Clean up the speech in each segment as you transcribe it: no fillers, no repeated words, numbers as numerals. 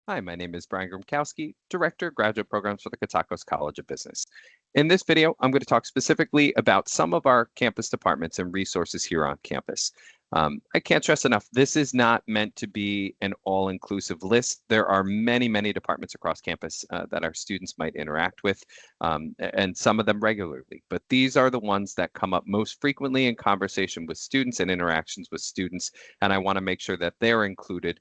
Hi, my name is Brian Gromkowski, Director of Graduate Programs for the Cotsacos College of Business. In this video, I'm going to talk specifically about some of our campus departments and resources here on campus. I can't stress enough, this is not meant to be an all-inclusive list. There are many, many departments across campus that our students might interact with, and some of them regularly. But these are the ones that come up most frequently in conversation with students and interactions with students, and I want to make sure that they're included.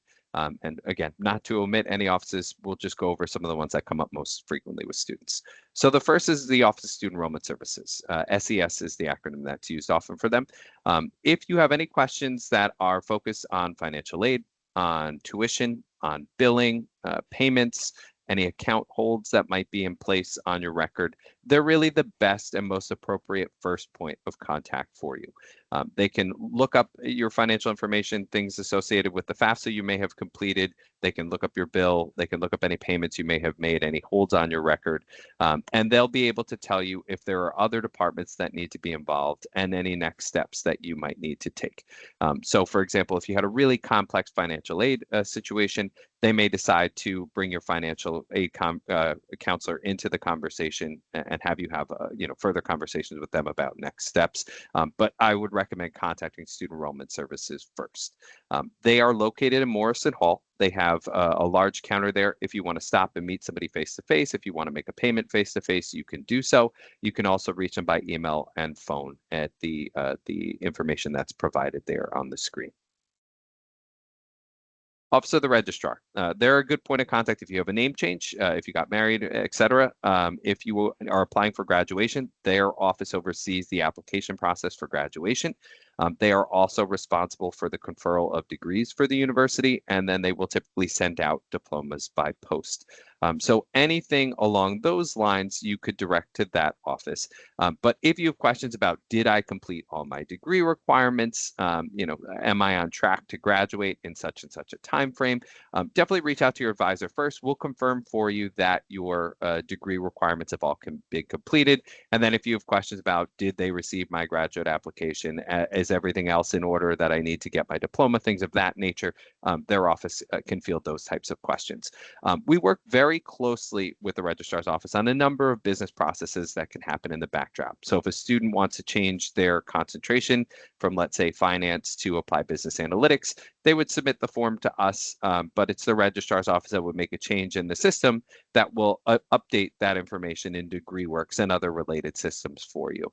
And again, not to omit any offices, we'll just go over some of the ones that come up most frequently with students. So the first is the Office of Student Enrollment Services. SES is the acronym that's used often for them. If you have any questions that are focused on financial aid, on tuition, on billing, payments, any account holds that might be in place on your record, they're really the best and most appropriate first point of contact for you. They can look up your financial information, things associated with the FAFSA you may have completed. They can look up your bill. They can look up any payments you may have made, any holds on your record. And they'll be able to tell you if there are other departments that need to be involved and any next steps that you might need to take. So for example, if you had a really complex financial aid situation, they may decide to bring your financial aid counselor into the conversation and have you have further conversations with them about next steps. But I would recommend contacting Student Enrollment Services first. They are located in Morrison Hall. They have a large counter there. If you want to stop and meet somebody face-to-face, if you want to make a payment face-to-face, you can do so. You can also reach them by email and phone at the information that's provided there on the screen. Office of the Registrar. They're a good point of contact if you have a name change, if you got married, etc. If you are applying for graduation, their office oversees the application process for graduation. They are also responsible for the conferral of degrees for the university, and then they will typically send out diplomas by post. So anything along those lines, you could direct to that office. But if you have questions about, did I complete all my degree requirements? Am I on track to graduate in such and such a time frame? Definitely reach out to your advisor first. We'll confirm for you that your degree requirements have all been completed. And then if you have questions about, did they receive my graduate application? Is everything else in order that I need to get my diploma? Things of that nature. Their office can field those types of questions. We work very closely with the registrar's office on a number of business processes that can happen in the backdrop. So if a student wants to change their concentration from, let's say, finance to apply business analytics, they would submit the form to us, but it's the registrar's office that would make a change in the system that will update that information in DegreeWorks and other related systems for you.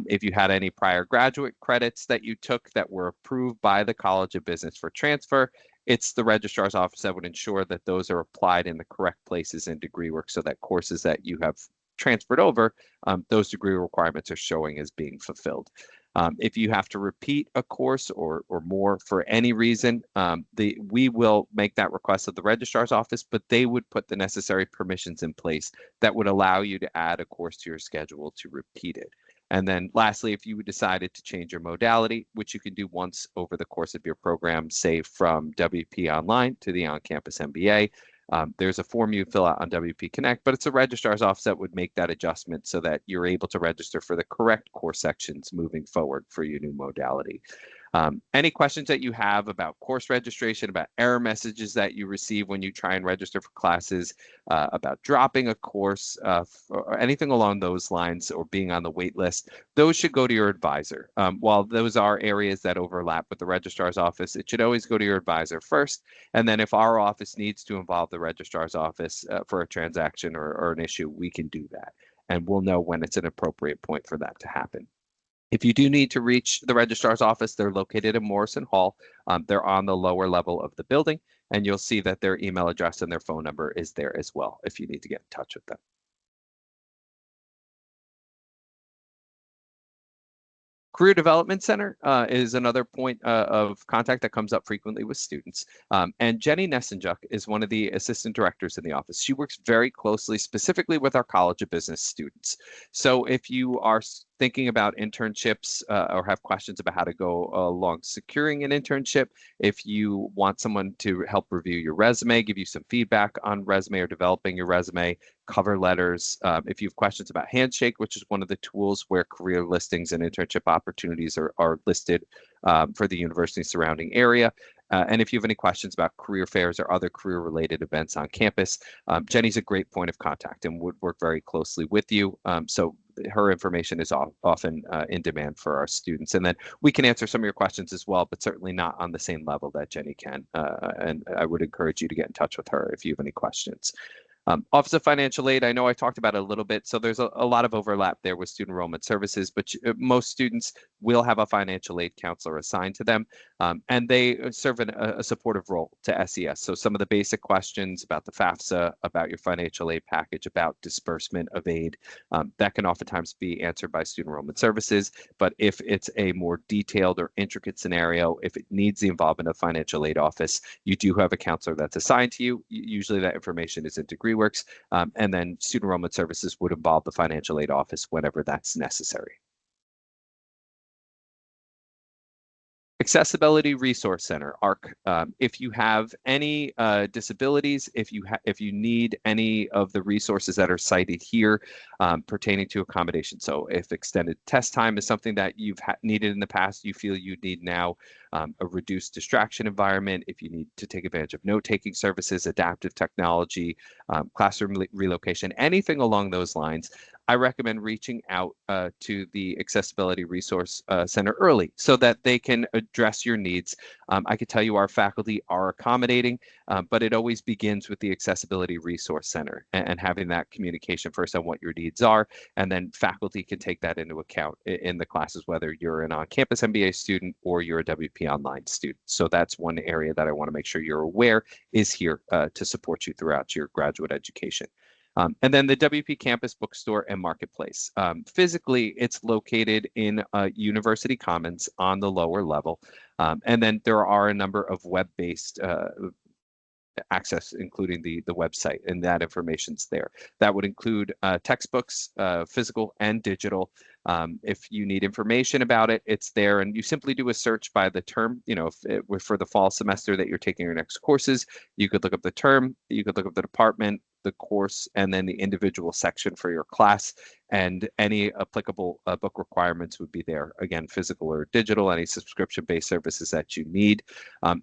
If you had any prior graduate credits that you took that were approved by the College of Business for transfer, it's the registrar's office that would ensure that those are applied in the correct places in DegreeWorks so that courses that you have transferred over, those degree requirements are showing as being fulfilled. If you have to repeat a course or more for any reason, we will make that request of the registrar's office, but they would put the necessary permissions in place that would allow you to add a course to your schedule to repeat it. And then lastly, if you decided to change your modality, which you can do once over the course of your program, say from WP Online to the on-campus MBA, there's a form you fill out on WP Connect, but it's a registrar's office that would make that adjustment so that you're able to register for the correct course sections moving forward for your new modality. Any questions that you have about course registration, about error messages that you receive when you try and register for classes, about dropping a course, or anything along those lines, or being on the wait list, those should go to your advisor. While those are areas that overlap with the registrar's office, it should always go to your advisor first. And then if our office needs to involve the registrar's office for a transaction or an issue, we can do that. And we'll know when it's an appropriate point for that to happen. If you do need to reach the registrar's office, they're located in Morrison Hall. They're on the lower level of the building, and you'll see that their email address and their phone number is there as well if you need to get in touch with them. Career Development Center is another point of contact that comes up frequently with students. And Jenny Nessenjuk is one of the assistant directors in the office. She works very closely, specifically with our College of Business students. So if you are thinking about internships or have questions about how to go along securing an internship, if you want someone to help review your resume, give you some feedback on resume or developing your resume, cover letters, if you have questions about Handshake, which is one of the tools where career listings and internship opportunities are listed for the university surrounding area, And if you have any questions about career fairs or other career-related events on campus, Jenny's a great point of contact and would work very closely with you. So her information is often in demand for our students. And then we can answer some of your questions as well, but certainly not on the same level that Jenny can. And I would encourage you to get in touch with her if you have any questions. Office of Financial Aid, I know I talked about it a little bit, so there's a lot of overlap there with Student Enrollment Services, but most students will have a financial aid counselor assigned to them, and they serve a supportive role to SES. So some of the basic questions about the FAFSA, about your financial aid package, about disbursement of aid, that can oftentimes be answered by Student Enrollment Services, but if it's a more detailed or intricate scenario, if it needs the involvement of financial aid office, you do have a counselor that's assigned to you. Usually that information is in DegreeWorks, and then Student Enrollment Services would involve the financial aid office whenever that's necessary. Accessibility Resource Center, ARC. If you have any disabilities, if you need any of the resources that are cited here pertaining to accommodation, so if extended test time is something that you've needed in the past, you feel you need now, a reduced distraction environment, if you need to take advantage of note-taking services, adaptive technology, classroom relocation, anything along those lines, I recommend reaching out to the Accessibility Resource Center early so that they can address your needs. I could tell you our faculty are accommodating, but it always begins with the Accessibility Resource Center and having that communication first on what your needs are, and then faculty can take that into account in the classes, whether you're an on-campus MBA student or you're a WP Online student. So that's one area that I want to make sure you're aware is here to support you throughout your graduate education. And then the WP Campus Bookstore and Marketplace. Physically, it's located in University Commons on the lower level. And then there are a number of web-based access, including the website, and that information's there. That would include textbooks, physical and digital. If you need information about it, it's there, and you simply do a search by the term. You know, if for the fall semester that you're taking your next courses, you could look up the term, you could look up the department, the course, and then the individual section for your class, and any applicable book requirements would be there. Again, physical or digital, any subscription-based services that you need.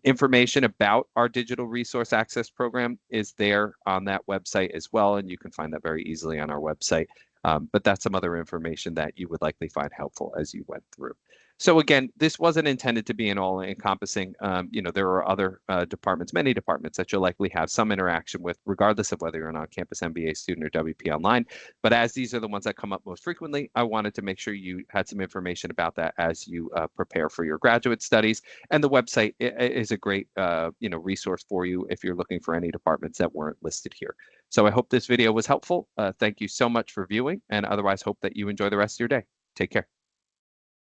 Information about our digital resource access program is there on that website as well, and you can find that very easily on our website. But that's some other information that you would likely find helpful as you went through. So again, this wasn't intended to be an all-encompassing. You know, there are other departments, many departments that you'll likely have some interaction with, regardless of whether you're an on-campus MBA student or WP Online. But as these are the ones that come up most frequently, I wanted to make sure you had some information about that as you prepare for your graduate studies. And the website is a great you know, resource for you if you're looking for any departments that weren't listed here. So I hope this video was helpful. Thank you so much for viewing, and otherwise hope that you enjoy the rest of your day. Take care.